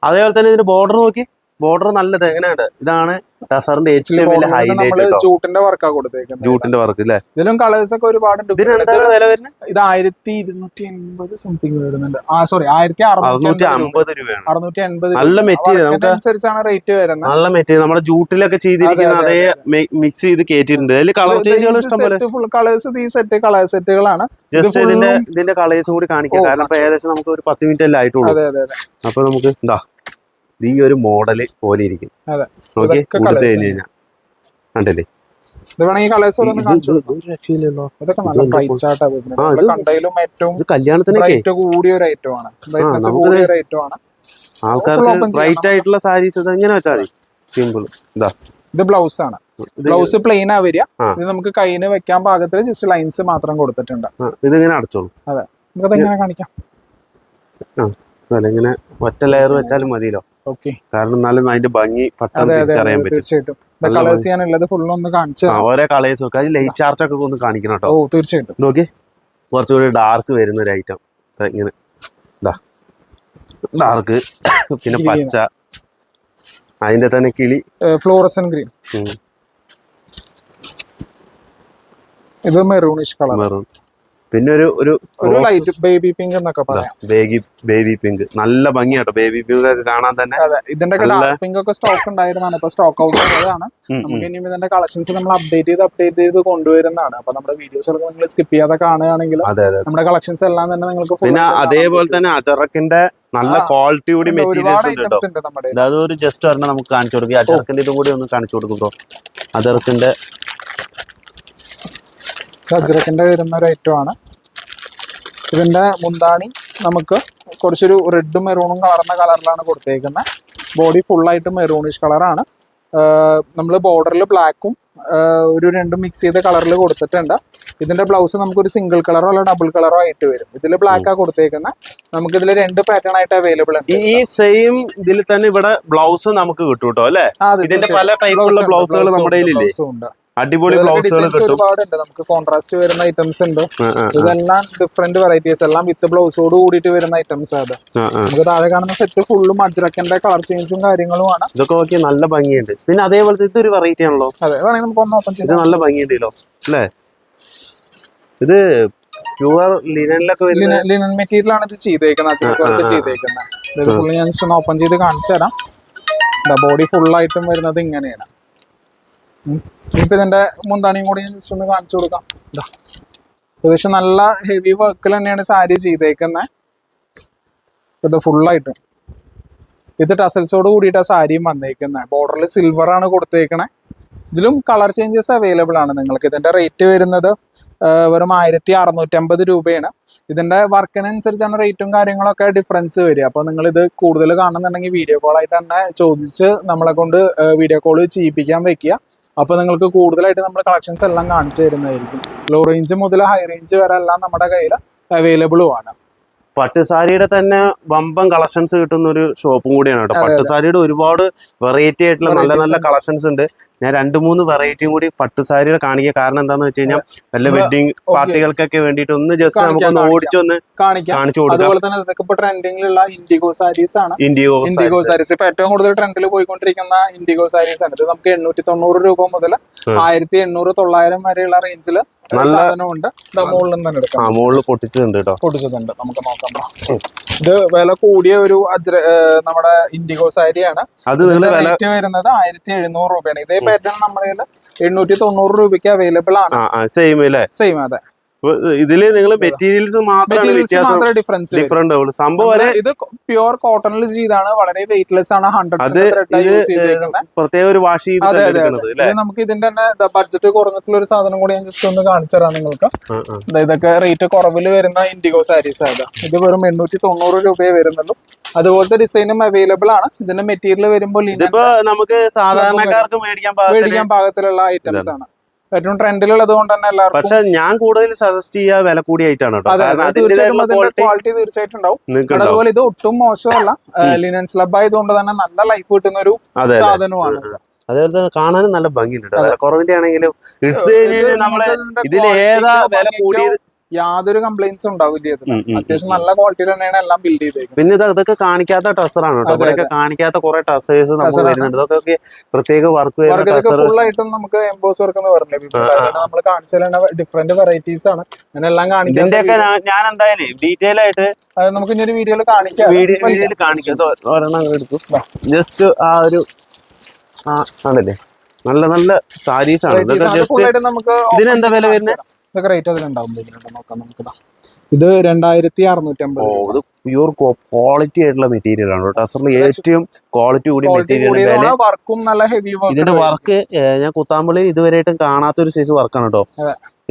അതേപോലെ തന്നെ ഇതിന്റെ ബോർഡർ നോക്കി, ബോർഡർ നല്ലത് എങ്ങനെയുണ്ട്. ഇതാണ് ടസറിന്റെ ഏറ്റവും വലിയ ഹൈലൈറ്റ്. ജൂട്ടിന്റെ വർക്കാ കൊടുത്തേക്കുന്നത്. ജൂട്ടിന്റെ വർക്ക് അല്ലേ? ഇതിലും കളേഴ്സ് ഒക്കെ ഒരുപാടുണ്ട്. വില വരുന്നത് ഇത് 1280 സംതിങ് വരുന്നുണ്ട്. സോറി 1650 രൂപയാണ്. 680. നല്ല മെറ്റീരിയൽ അനുസരിച്ചാണ് റേറ്റ് വരുന്നത്. നല്ല മെറ്റീരിയൽ നമ്മുടെ ജൂട്ടിലൊക്കെ ചെയ്തിരിക്കുന്ന അതേ മിക്സ് ചെയ്ത് കേട്ടിട്ടുണ്ട്. അതിൽ കളർ ചേഞ്ചുകൾ ഇഷ്ടംപോലെ. ഫുൾ കളേഴ്സ് ഈ സെറ്റ് കളർ സെറ്റുകളാണ്. ജസ്റ്റ് ഇതിന്റെ കളേഴ്സ് കൂടി കാണിക്കാം. കാരണം ഇപ്പൊ ഏകദേശം നമുക്ക് ഒരു 10 മിനിറ്റ് അല്ലേ ആയിട്ടുള്ളൂ. അപ്പൊ നമുക്ക് എന്താ ഈ ഒരു മോഡല് പോലെ ഇരിക്കും. നോക്കി കൊടുത്തു കഴിഞ്ഞു കഴിഞ്ഞാൽ കണ്ടില്ലേ. കല്യാണത്തിനൊക്കെ കൂടിയ ഒരു ഐറ്റം ആണ്. ആൾക്കാർക്ക് ബ്രൈറ്റ് ആയിട്ടുള്ള സാരീസ് എങ്ങനെ വെച്ചാൽ മതി. സിമ്പിൾ. ഇത് ബ്ലൗസ് ആണ്. ബ്ലൗസ് പ്ലെയിൻ ആ വരിക. ഇത് നമുക്ക് കയ്യിന് വെക്കാൻ പാകത്തിൽ ജസ്റ്റ് ലൈൻസ് മാത്രം കൊടുത്തിട്ടുണ്ട്. ഇതിങ്ങനെ അടച്ചോളൂ. അതെ, നമുക്കത് എങ്ങനെ കാണിക്കാം. ഇങ്ങനെ ഒറ്റ ലെയർ വെച്ചാലും മതിയല്ലോ. കാരണം എന്നാലും അതിന്റെ ഭംഗി പെട്ടെന്ന് തിരിച്ചറിയാൻ പറ്റും. തീർച്ചയായിട്ടും ഓരോ കളേഴ്സ് ഒക്കെ ലൈറ്റ് ചാർട്ട് ഒക്കെ ഒന്ന് കാണിക്കണം കേട്ടോ. തീർച്ചയായിട്ടും. നോക്കി കുറച്ചുകൂടി ഡാർക്ക് വരുന്ന ഒരു ഐറ്റം. ഇങ്ങനെ ഡാർക്ക്, പിന്നെ പച്ച, അതിന്റെ തന്നെ കിളി, ഫ്ലോറസൻ ഗ്രീൻ. ഇത് മെറൂണിഷ് കളർ. മെറൂൺ. പിന്നെ ഒരു ലൈറ്റ് ബേബി പിങ്ക് എന്നൊക്കെ പറയാം. ബേബി പിങ്ക് നല്ല ഭംഗിയാട്ടോ. ബേബി പിങ്ക് ഒക്കെ കാണാൻ തന്നെ. അതെ, ഇതിന്റെ പിങ്ക് ഒക്കെ സ്റ്റോക്ക് ഉണ്ടായിരുന്നതാണ്, ഇപ്പൊ സ്റ്റോക്ക് ഔട്ട് ആയതാണ്. നമുക്ക് ഇനി ഇതിന്റെ കളക്ഷൻസ് നമ്മൾ അപ്ഡേറ്റ് ചെയ്ത് കൊണ്ടുവരുന്നതാണ്. അപ്പൊ നമ്മുടെ വീഡിയോസ് ഒക്കെ നിങ്ങൾ സ്കിപ്പ് ചെയ്യാതെ കാണുകയാണെങ്കിൽ നമ്മുടെ കളക്ഷൻസ് എല്ലാം തന്നെ നിങ്ങൾക്ക്. പിന്നെ അതേപോലെ തന്നെ അജറക്കിന്റെ നല്ല ക്വാളിറ്റി കൂടി മെറ്റീരിയൽസ് ഉണ്ട്. അതൊരു ജസ്റ്റ് പറഞ്ഞാൽ നമുക്ക് കാണിച്ചു കൊടുക്കും. അജറക്കിന്റെ ഇതും കൂടി ഒന്ന് കാണിച്ചു കൊടുക്കും ബ്രോ. അജറക്കിന്റെ വരുന്ന ഒരു ഐറ്റം ആണ്. ഇതിന്റെ മുന്താണി നമുക്ക് കുറച്ചൊരു റെഡും മെറൂണും കളർന്ന കളറിലാണ് കൊടുത്തേക്കുന്നത്. ബോഡി ഫുള്ളായിട്ട് മെറൂണിഷ് കളറാണ്. നമ്മൾ ബോർഡറിൽ ബ്ലാക്കും ഒരു രണ്ടും മിക്സ് ചെയ്ത കളറിൽ കൊടുത്തിട്ടുണ്ട്. ഇതിന്റെ ബ്ലൗസ് നമുക്കൊരു സിംഗിൾ കളറോ അല്ല ഡബിൾ കളറോ ആയിട്ട് വരും. ഇതിൽ ബ്ലാക്കാ കൊടുത്തേക്കുന്നത്. നമുക്ക് ഇതിൽ 2 പാറ്റേൺ ആയിട്ട് അവൈലബിൾ ഉണ്ട്. ഈ സെയിം ഇതിൽ തന്നെ ഇവിടെ ബ്ലൗസ് നമുക്ക് കിട്ടും കേട്ടോ അല്ലെ? ഇതിന്റെ പല ടൈപ്പുള്ള ബ്ലൗസുകൾ നമ്മുടെ കയ്യിലില്ലേ? അടിപൊളി ബ്ലൗസുകൾ കിട്ടും. ഒരുപാടുണ്ട്. നമുക്ക് കോൺട്രാസ്റ്റ് വരുന്ന ഐറ്റംസ് ഉണ്ട്. ഇതെല്ലാം ഡിഫറെന്റ് വെറൈറ്റീസ്, എല്ലാം വിത്ത് ബ്ലൗസോട് കൂടിയിട്ട് വരുന്ന ഐറ്റംസ് ആണ്. നമുക്ക് താഴെ കാണുന്ന സെറ്റ് ഫുള്ളും അജ്രക്കിന്റെ കളർ ചേഞ്ചും കാര്യങ്ങളുമാണ്. ഇതൊക്കെ നോക്കി നല്ല ഭംഗിയുണ്ട്. പിന്നെ അതേപോലത്തെ ഇതൊരു വെറൈറ്റി ആണല്ലോ. അതെ, വേണമെങ്കിൽ നമുക്ക് ഒന്ന് ഓപ്പൺ ചെയ്ത്. നല്ല ഭംഗിയുണ്ടല്ലോ അല്ലേ? ഇത് പ്യുവർ ലിനനിലൊക്കെ ലിനൻ മെറ്റീരിയൽ ആണ് ഇത് ചെയ്തേക്കുന്നത്. അജ്രക്ക് വർക്ക് ചെയ്തേക്കുന്നത്. ഇത് ഫുള്ള് ഞാൻ ജസ്റ്റ് ഒന്ന് ഓപ്പൺ ചെയ്ത് കാണിച്ചു തരാം. ബോഡി ഫുള്ളായിട്ടും വരുന്നത് ഇങ്ങനെയാണ്. ഇപ്പൊ ഇതിന്റെ മുന്താണിയും കൂടി ഞാൻ ജസ്റ്റ് ഒന്ന് കാണിച്ചു കൊടുക്കാം. ഏകദേശം നല്ല ഹെവി വർക്കിൽ തന്നെയാണ് സാരി ചെയ്തേക്കുന്നത്. ഇത് ഫുള്ളായിട്ടും ഇത് ടസൽസോട് കൂടിയിട്ടാണ് സാരിയും വന്നേക്കുന്നത്. ബോർഡറിൽ സിൽവർ ആണ് കൊടുത്തേക്കണേ. ഇതിലും കളർ ചേഞ്ചസ് അവൈലബിൾ ആണ് നിങ്ങൾക്ക്. ഇതിന്റെ റേറ്റ് വരുന്നത് വെറും 1650 രൂപയാണ്. ഇതിന്റെ വർക്കിനനുസരിച്ചാണ് റേറ്റും കാര്യങ്ങളൊക്കെ ഡിഫറൻസ് വരിക. അപ്പോൾ നിങ്ങൾ ഇത് കൂടുതൽ കാണുന്നുണ്ടെങ്കിൽ വീഡിയോ കോൾ ആയിട്ട് തന്നെ ചോദിച്ച് നമ്മളെ കൊണ്ട് വീഡിയോ കോൾ ചെയ്യിപ്പിക്കാൻ വെക്കുക. അപ്പോൾ നിങ്ങൾക്ക് കൂടുതലായിട്ട് നമ്മൾ കളക്ഷൻസ് എല്ലാം കാണിച്ചു തരുന്നതായിരിക്കും. ലോ റേഞ്ച് മുതൽ ഹൈ റേഞ്ച് വരെ എല്ലാം നമ്മുടെ കയ്യിൽ അവൈലബിളും ആണ്. പട്ടുസാരിയുടെ തന്നെ വമ്പൻ കളക്ഷൻസ് കിട്ടുന്ന ഒരു ഷോപ്പും കൂടിയാണ് കേട്ടോ. പട്ടുസാരിയുടെ ഒരുപാട് വെറൈറ്റി ആയിട്ടുള്ള നല്ല നല്ല കളക്ഷൻസ് ഉണ്ട്. ഞാൻ 2-3 വെറൈറ്റിയും കൂടി പട്ടുസാരിയുടെ കാണിക്കുക. കാരണം എന്താണെന്ന് വെച്ച് കഴിഞ്ഞാൽ വല്ല വെഡിങ് പാർട്ടികൾക്കൊക്കെ വേണ്ടിയിട്ട് ഒന്ന് ജസ്റ്റ് നമുക്കൊന്ന് ഓടിച്ചൊന്ന് കാണിച്ചു കൊടുക്കാം. അതുപോലെ തന്നെ ഇതൊക്കെ ട്രെൻഡിങ്ങിലുള്ള ഇൻഡിഗോ സാരീസ് ആണ്. ഇൻഡിഗോ സാരീസ് ഇപ്പൊ ഏറ്റവും കൂടുതൽ ട്രെൻഡിൽ പോയിക്കൊണ്ടിരിക്കുന്ന ഇൻഡിഗോ സാരീസ് ആണ്. ഇത് നമുക്ക് 890 രൂപ മുതൽ 1800-900 വരെയുള്ള റേഞ്ചിൽ സാധനമുണ്ട്. മുകളിൽ തന്നെ എടുക്കാം. മുകളിൽ പൊട്ടിച്ചിട്ടുണ്ട് കേട്ടോ. പൊട്ടിച്ചിട്ടുണ്ട്. നമുക്ക് നോക്കാം. ഇത് വില കൂടിയ ഒരു നമ്മുടെ ഇൻഡിഗോ സാരിയാണ്. അത് റേറ്റ് വരുന്നത് 1700 രൂപയാണ്. ഇതേ പാറ്റേൺ നമ്മുടെ 890 രൂപയ്ക്ക് അവൈലബിൾ ആണ്. സെയിം അതെ. ഇതില് നിങ്ങൾ മെറ്റീരിയൽസ് മാത്രമേ ഡിഫറൻറ്റ് ഉള്ളൂ. സംഭവം ഇത് പ്യുവർ കോട്ടണിൽ ചെയ്താണ്. വളരെ വെയിറ്റ്ലെസ് ആണ്. 100% പ്രത്യേക ഒരു വാഷ് ചെയ്ത്. നമുക്ക് ഇതിന്റെ തന്നെ ബഡ്ജറ്റ് കുറഞ്ഞിട്ടുള്ള ഒരു സാധനം കൂടി ഞാൻ ജസ്റ്റ് ഒന്ന് കാണിച്ചു തരാം നിങ്ങൾക്ക്. ഇതൊക്കെ റേറ്റ് കുറവിൽ വരുന്ന ഇൻഡിഗോ സാരീസ് ആണ്. ഇത് വെറും 890 രൂപയെ വരുന്നുള്ളൂ. അതുപോലത്തെ ഡിസൈനും അവൈലബിൾ ആണ്. ഇതിന്റെ മെറ്റീരിയൽ വരുമ്പോൾ നമുക്ക് സാധാരണക്കാർക്ക് മേടിക്കാൻ പാകത്തിലുള്ള ഐറ്റംസ് ആണ്. ഏറ്റവും ട്രെൻഡിലുള്ളത് കൊണ്ട് തന്നെ എല്ലാവർക്കും. പക്ഷെ ഞാൻ കൂടുതൽ സജസ്റ്റ് ചെയ്യാ വില കൂടിയായിട്ടാണ്. ക്വാളിറ്റി തീർച്ചയായിട്ടും ഉണ്ടാവും. അതുപോലെ ഇത് ഒട്ടും മോശമല്ല. ലിനൻ സ്ലബ് ആയതുകൊണ്ട് തന്നെ നല്ല ലൈഫ് കിട്ടുന്ന ഒരു സാധനമാണ്. അതേപോലെ തന്നെ കാണാനും നല്ല ഭംഗിയുണ്ട്. വില കുറവിന്റെ ആണെങ്കിലും എടുത്തു കഴിഞ്ഞാൽ നമ്മള് ഇതിൽ ഏതാ വില കൂടിയത് യാതൊരു കംപ്ലൈന്റ്സ് ഉണ്ടാവില്ല. അത്യാവശ്യം നല്ല ക്വാളിറ്റി തന്നെയാണ് എല്ലാം ബിൽഡ് ചെയ്തേക്കുന്നത്. പിന്നെ ഇതൊക്കെ കാണിക്കാത്ത ടസറാണ് കേട്ടോ. ഇവിടെയൊക്കെ കാണിക്കാത്ത കുറെ ടസേഴ്സ് നമുക്ക് വരുന്നുണ്ട്. ഇതൊക്കെ പ്രത്യേക വർക്ക് ഫുൾ ആയിട്ടും നമുക്ക് എംബോസ് വർക്ക് എന്ന് പറഞ്ഞില്ലേ, നമ്മൾ കാണിച്ചാൽ ഡിഫറെന്റ് വെറൈറ്റീസ് ആണ്. അങ്ങനെല്ലാം കാണിക്കാം. ഇതിന്റെയൊക്കെ ഞാൻ എന്തായാലും ഡീറ്റെയിൽ ആയിട്ട് നമുക്ക് ഇനി ഒരു വീഡിയോയിൽ കാണിക്കാം. ഒരെണ്ണം എടുക്കും. ജസ്റ്റ് ആ ഒരു ആണല്ലേ, നല്ല നല്ല സാരീസ് ആണ്. ഇതിനെന്താ വില വരുന്നത്? ഇതൊക്കെ റേറ്റ് അതിലുണ്ടാവും. നോക്കാം നമുക്ക്. ഇത് 2650. പ്യൂർ ക്വാളിറ്റി ആയിട്ടുള്ള മെറ്റീരിയൽ ആണ്. ടസറിൽ ഏറ്റവും ക്വാളിറ്റി കൂടിയ മെറ്റീരിയൽ. വർക്കും നല്ല ഹെവി. ഇതിന്റെ വർക്ക് ഞാൻ കുത്താമ്പള്ളിയിൽ ഇതുവരെയായിട്ടും കാണാത്ത ഒരു സൈസ് വർക്കാണ് കേട്ടോ.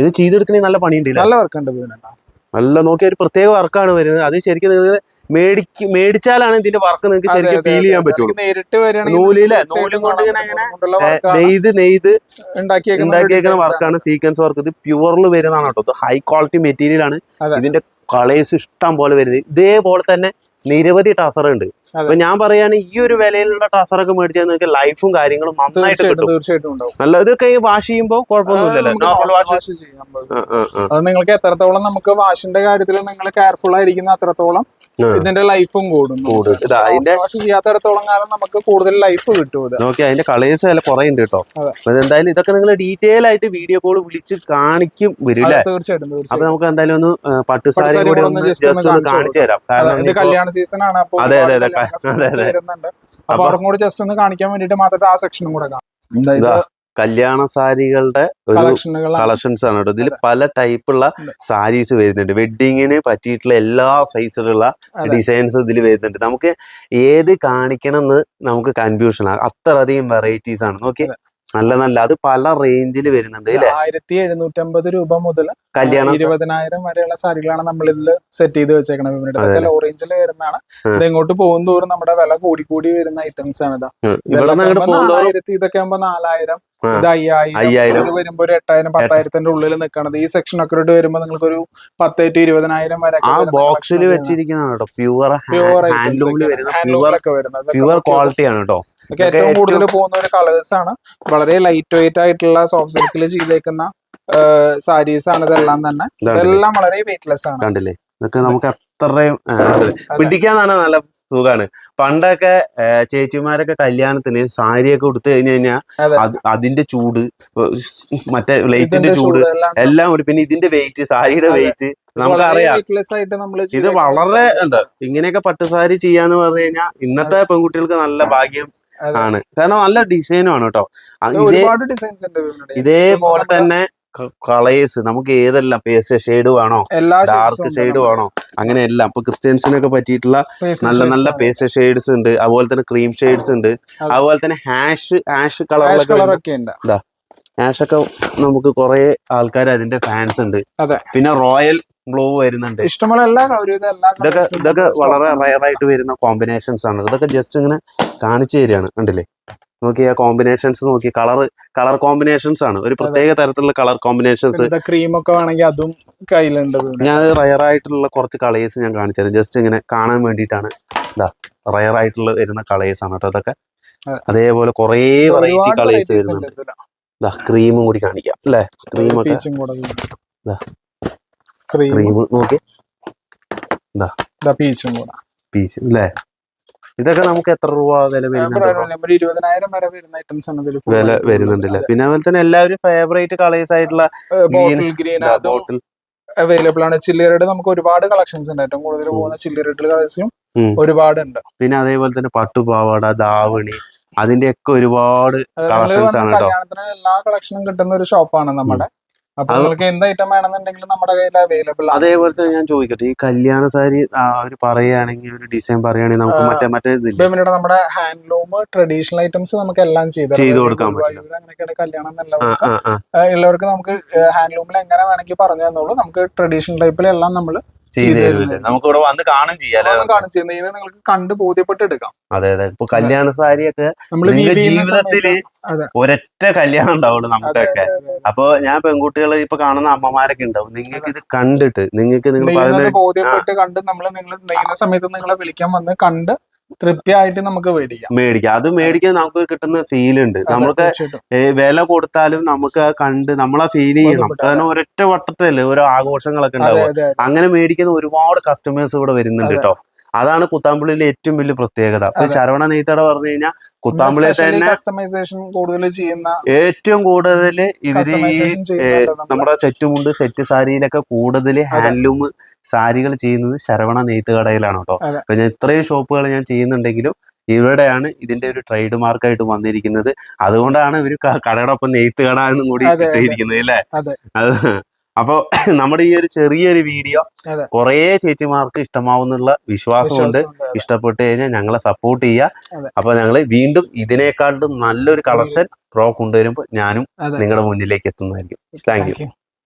ഇത് ചെയ്തെടുക്കണേ നല്ല പണിയുണ്ട്. നല്ല വർക്ക് ഉണ്ട്. നല്ല നോക്കിയ ഒരു പ്രത്യേക വർക്കാണ് വരുന്നത്. അത് ശരിക്കും നിങ്ങൾ മേടിച്ചാലാണ് ഇതിന്റെ വർക്ക് നിങ്ങൾക്ക് ശരിക്കും ഫീൽ ചെയ്യാൻ പറ്റുള്ളൂ. നൂലും കൊണ്ട് നെയ്ത് ഉണ്ടാക്കിയേക്കുന്ന വർക്കാണ് സീക്വൻസ് വർക്ക്. ഇത് പ്യുവറിൽ വരുന്നതാണ് കേട്ടോ. ഇത് ഹൈ ക്വാളിറ്റി മെറ്റീരിയൽ ആണ്. ഇതിന്റെ കളേഴ്സ് ഇഷ്ടം പോലെ വരുന്നത്. ഇതേപോലെ തന്നെ നിരവധി ടസർ ഉണ്ട്. അപ്പൊ ഞാൻ പറയാണ് ഈ ഒരു വിലയിലുള്ള ടസറൊക്കെ മേടിച്ചാൽ നിങ്ങൾക്ക് ലൈഫും കാര്യങ്ങളും നന്നായിട്ട് കിട്ടും. തീർച്ചയായിട്ടും ഉണ്ടാവും. നല്ല ഇതൊക്കെ വാഷ് ചെയ്യുമ്പോൾ കുഴപ്പമൊന്നുമില്ലല്ലോ, നോർമൽ വാഷ് ചെയ്യാൻ. അത് നിങ്ങൾക്ക് എത്രത്തോളം നമുക്ക് വാഷിന്റെ കാര്യത്തിൽ നിങ്ങൾ കെയർഫുൾ ആയിരിക്കുന്ന അത്രത്തോളം ഇതിന്റെ ലൈഫും കൂടും. വാഷ് ചെയ്യാത്തടത്തോളം കാലം നമുക്ക് കൂടുതൽ ലൈഫ് കിട്ടും. നോക്കി അതിന്റെ കളേഴ്സ് വില കുറെ ഉണ്ട് കേട്ടോ. എന്തായാലും ഇതൊക്കെ നിങ്ങൾ ഡീറ്റെയിൽ ആയിട്ട് വീഡിയോ കോൾ വിളിച്ച് കാണിക്കും വരും അല്ലേ? തീർച്ചയായിട്ടും. അപ്പൊ നമുക്ക് എന്തായാലും ഒന്ന് പട്ടുസാരി കൂടി ഒന്ന് ജസ്റ്റ് ഒന്ന് കാണിച്ചു തരാം. കാരണം കല്യാണ സീസൺ ആണ്. അതെ അതെ അതെ അപ്പൊ അവർക്കും കൂടി ജസ്റ്റ് ഒന്ന് കാണിക്കാൻ വേണ്ടിട്ട് മാത്രം ആ സെക്ഷനും കൂടെ കാണാം. കല്യാണ സാരികളുടെ ഒരു കളക്ഷൻസ് ആണ് കേട്ടോ. ഇതിൽ പല ടൈപ്പുള്ള സാരീസ് വരുന്നുണ്ട്. വെഡിങ്ങിന് പറ്റിയിട്ടുള്ള എല്ലാ സൈസിലുള്ള ഡിസൈൻസ് ഇതിൽ വരുന്നുണ്ട്. നമുക്ക് ഏത് കാണിക്കണം എന്ന് നമുക്ക് കൺഫ്യൂഷൻ ആണ്. അത്രയധികം വെറൈറ്റീസ് ആണ്. നോക്കി നല്ല നല്ല അത് പല റേഞ്ചിൽ വരുന്നുണ്ട്. 1750 രൂപ മുതൽ കല്യാണം 20,000 വരെയുള്ള സാരികളാണ് നമ്മൾ ഇതിൽ സെറ്റ് ചെയ്ത് വെച്ചേക്കണം. ഇതൊക്കെ ലോ റേഞ്ചിൽ വരുന്നതാണ്. ഇത് എങ്ങോട്ട് പോകും തോറും നമ്മുടെ വില കൂടി വരുന്ന ഐറ്റംസ് ആണ്. ഇതൊക്കെ ആകുമ്പോ 4000, ഇത് 5000 വരുമ്പോ ഒരു 8000, 10,000 ഉള്ളിൽ നിൽക്കണത്. ഈ സെക്ഷൻ ഒക്കെ വരുമ്പോ നിങ്ങൾക്ക് ഒരു 10,000 to 20,000 വരെ ബോക്സിൽ വെച്ചിരിക്കുന്നതാണ്. പ്യുവർ ഹാൻഡ്ലൂമിൽ വരുന്ന പ്യുവർ ക്വാളിറ്റി ആണ് കേട്ടോ. ഏറ്റവും കൂടുതൽ പോകുന്ന ഒരു കളേഴ്സ് ആണ്. വളരെ ലൈറ്റ് വെയിറ്റ് ആയിട്ടുള്ള സോഫ്റ്റ് സിൽക്കിൽ ചെയ്തേക്കുന്ന സാരീസ് ആണ് ഇതെല്ലാം തന്നെ. ഇതെല്ലാം വളരെ വെയിറ്റ്ലെസ് ആണ്. കണ്ടില്ലേ, ഇതൊക്കെ നമുക്ക് അത്രയും പിടിക്കാന്നാണ് നല്ല സുഖാണ്. പണ്ടൊക്കെ ചേച്ചിമാരൊക്കെ കല്യാണത്തിന് സാരിയൊക്കെ കൊടുത്തു കഴിഞ്ഞു കഴിഞ്ഞാൽ അതിന്റെ ചൂട്, മറ്റേ ലൈറ്റിന്റെ ചൂട് എല്ലാം കൂടി, പിന്നെ ഇതിന്റെ വെയിറ്റ്, സാരിയുടെ വെയിറ്റ് നമുക്കറിയാം. ഇത് വളരെ ഉണ്ട്. ഇങ്ങനെയൊക്കെ പട്ടുസാരി ചെയ്യാന്ന് പറഞ്ഞു കഴിഞ്ഞാൽ ഇന്നത്തെ പെൺകുട്ടികൾക്ക് നല്ല ഭാഗ്യം ആണ്. കാരണം നല്ല ഡിസൈനും ആണ് കേട്ടോ. ഇതേപോലെ തന്നെ കളേഴ്സ് നമുക്ക് ഏതെല്ലാം പേസ്റ്റൽ ഷെയ്ഡ് വേണോ, ഡാർക്ക് ഷെയ്ഡ് വേണോ, അങ്ങനെ എല്ലാം. ഇപ്പൊ ക്രിസ്ത്യൻസിനൊക്കെ പറ്റിയിട്ടുള്ള നല്ല നല്ല പേസ്റ്റൽ ഷെയ്ഡ്സ് ഉണ്ട്. അതുപോലെ തന്നെ ക്രീം ഷെയ്ഡ്സ് ഉണ്ട്. അതുപോലെ തന്നെ ഹാഷ് കളറൊക്കെ ഉണ്ട്. ഹാഷ് ഒക്കെ നമുക്ക് കുറെ ആൾക്കാർ അതിന്റെ ഫാൻസ് ഉണ്ട്. പിന്നെ റോയൽ ബ്ലൂ വരുന്നുണ്ട്. ഇഷ്ടമുള്ള ഇതൊക്കെ വളരെ റയർ ആയിട്ട് വരുന്ന കോമ്പിനേഷൻസ് ആണ്. ഇതൊക്കെ ജസ്റ്റ് ഇങ്ങനെ കാണിച്ചു തരികയാണ്. കണ്ടില്ലേ, നോക്കി ആ കോമ്പിനേഷൻസ് നോക്കി. കളർ കോമ്പിനേഷൻസ് ആണ്. ഒരു പ്രത്യേക തരത്തിലുള്ള കളർ കോമ്പിനേഷൻസ്. ക്രീം ഒക്കെ വേണമെങ്കിൽ അതും കയ്യിലുണ്ട്. ഞാൻ റയർ ആയിട്ടുള്ള കുറച്ച് കളേഴ്സ് ഞാൻ കാണിച്ചു തരാം. ജസ്റ്റ് ഇങ്ങനെ കാണാൻ വേണ്ടിയിട്ടാണ്. റയർ ആയിട്ടുള്ള വരുന്ന കളേഴ്സ് ആണ് കേട്ടോ ഇതൊക്കെ. അതേപോലെ കുറേ വെറൈറ്റി കളേഴ്സ് വരുന്നുണ്ട്. ക്രീമും കൂടി കാണിക്കാം അല്ലേ? ക്രീമൊക്കെ ക്രീം നോക്കി. പീച്ച് അല്ലേ? ഇതൊക്കെ നമുക്ക് എത്ര രൂപ വില വരുന്നുണ്ട്? 20,000 വരെ വരുന്ന ഐറ്റംസ് ആണ് വില വരുന്നുണ്ടല്ലേ? പിന്നെ അതുപോലെ തന്നെ എല്ലാവരും ഫേവറേറ്റ് കളേഴ്സ് ആയിട്ടുള്ള ഗ്രീൻ അവൈലബിൾ ആണ്. ചില്ലറയുടെ നമുക്ക് ഒരുപാട് കളക്ഷൻസ് ഉണ്ട്. ഏറ്റവും കൂടുതൽ പോകുന്ന ചില്ലറയുടെ കളേഴ്സും ഒരുപാടുണ്ട്. പിന്നെ അതേപോലെ തന്നെ പട്ടുപാവാട, ദാവണി, അതിന്റെ ഒക്കെ ഒരുപാട് കളക്ഷൻസ് ആണ് കേട്ടോ. എല്ലാ കളക്ഷനും കിട്ടുന്ന ഒരു ഷോപ്പാണ് നമ്മുടെ. അപ്പൊ നിങ്ങൾക്ക് എന്ത് ഐറ്റം വേണമെന്നുണ്ടെങ്കിലും നമ്മുടെ കയ്യിൽ അവൈലബിൾ ആണ്. അതേപോലെ തന്നെ ഞാൻ ചോദിക്കട്ടെ, ഈ കല്യാണ സാരി അവര് പറയുകയാണെങ്കിൽ, ഒരു ഡിസൈൻ പറയുകയാണെങ്കിൽ നമുക്ക് മറ്റേ നമ്മുടെ ഹാൻഡ്ലൂം ട്രഡീഷണൽ ഐറ്റംസ് നമുക്ക് എല്ലാം ചെയ്ത് കൊടുക്കാൻ പറ്റും. അങ്ങനെയൊക്കെയാണ് കല്യാണം ഉള്ളവർക്ക് നമുക്ക് ഹാൻഡ്ലൂമിൽ എങ്ങനെ വേണമെങ്കിൽ പറഞ്ഞു തന്നോളൂ. നമുക്ക് ട്രഡീഷണൽ ടൈപ്പിലെല്ലാം നമ്മൾ നമുക്ക് ഇവിടെ വന്ന് കാണും ചെയ്യാലോ. നിങ്ങൾക്ക് കണ്ട് ബോധ്യപ്പെട്ട് എടുക്കാം. അതെ അതെ. ഇപ്പൊ കല്യാണ സാരിയൊക്കെ ജീവിതത്തില് ഒരൊറ്റ കല്യാണം ഉണ്ടാവുള്ളൂ നമുക്കൊക്കെ. അപ്പൊ ഞാൻ പെൺകുട്ടികൾ ഇപ്പൊ കാണുന്ന അമ്മമാരൊക്കെ ഉണ്ടാവും. നിങ്ങൾക്ക് ഇത് കണ്ടിട്ട് നിങ്ങൾക്ക് നിങ്ങൾ ബോധ്യപ്പെട്ട് കണ്ട് നിങ്ങൾ നെയ്യുന്ന സമയത്ത് നിങ്ങളെ വിളിക്കാൻ വന്ന് കണ്ട് തൃപ്തിയായിട്ട് നമുക്ക് മേടിക്കാം. അത് മേടിക്കാൻ നമുക്ക് കിട്ടുന്ന ഫീൽ ഉണ്ട്. നമുക്ക് വില കൊടുത്താലും നമുക്ക് കണ്ട് നമ്മളെ ഫീൽ ചെയ്യണം. കാരണം ഒരൊറ്റ വട്ടത്തില് ഓരോ ആഘോഷങ്ങളൊക്കെ ഉണ്ടാവും. അങ്ങനെ മേടിക്കുന്ന ഒരുപാട് കസ്റ്റമേഴ്സ് ഇവിടെ വരുന്നുണ്ട് കേട്ടോ. അതാണ് കുത്താമ്പുള്ളിയിലെ ഏറ്റവും വലിയ പ്രത്യേകത. ഇപ്പൊ ശരവണ നെയ്ത്തട പറഞ്ഞു കഴിഞ്ഞാൽ കുത്താമ്പുള്ളിയിൽ തന്നെ ഏറ്റവും കൂടുതൽ ഇവര് ഈ നമ്മുടെ സെറ്റുമുണ്ട്, സെറ്റ് സാരിയിലൊക്കെ കൂടുതൽ ഹാൻഡ്ലൂം സാരികൾ ചെയ്യുന്നത് ശരവണ നെയ്ത്ത് കടയിലാണ് കേട്ടോ. അപ്പൊ ഞാൻ ഇത്രയും ഷോപ്പുകൾ ഞാൻ ചെയ്യുന്നുണ്ടെങ്കിലും ഇവിടെയാണ് ഇതിന്റെ ഒരു ട്രേഡ് മാർക്കായിട്ട് വന്നിരിക്കുന്നത്. അതുകൊണ്ടാണ് ഇവര് കടയുടെ ഒപ്പം നെയ്ത്ത് കട എന്നും കൂടി ഇട്ടിരിക്കുന്നത് അല്ലേ? അത് അപ്പൊ നമ്മുടെ ഈ ഒരു ചെറിയൊരു വീഡിയോ കുറെ ചേച്ചിമാർക്ക് ഇഷ്ടമാവുന്നുള്ള വിശ്വാസമുണ്ട്. ഇഷ്ടപ്പെട്ട് കഴിഞ്ഞാൽ ഞങ്ങളെ സപ്പോർട്ട് ചെയ്യുക. അപ്പൊ ഞങ്ങള് വീണ്ടും ഇതിനേക്കാളും നല്ലൊരു കളക്ഷൻ കൊണ്ടുവരുമ്പോൾ ഞാനും നിങ്ങളുടെ മുന്നിലേക്ക് എത്തുന്നതായിരിക്കും. Thank you.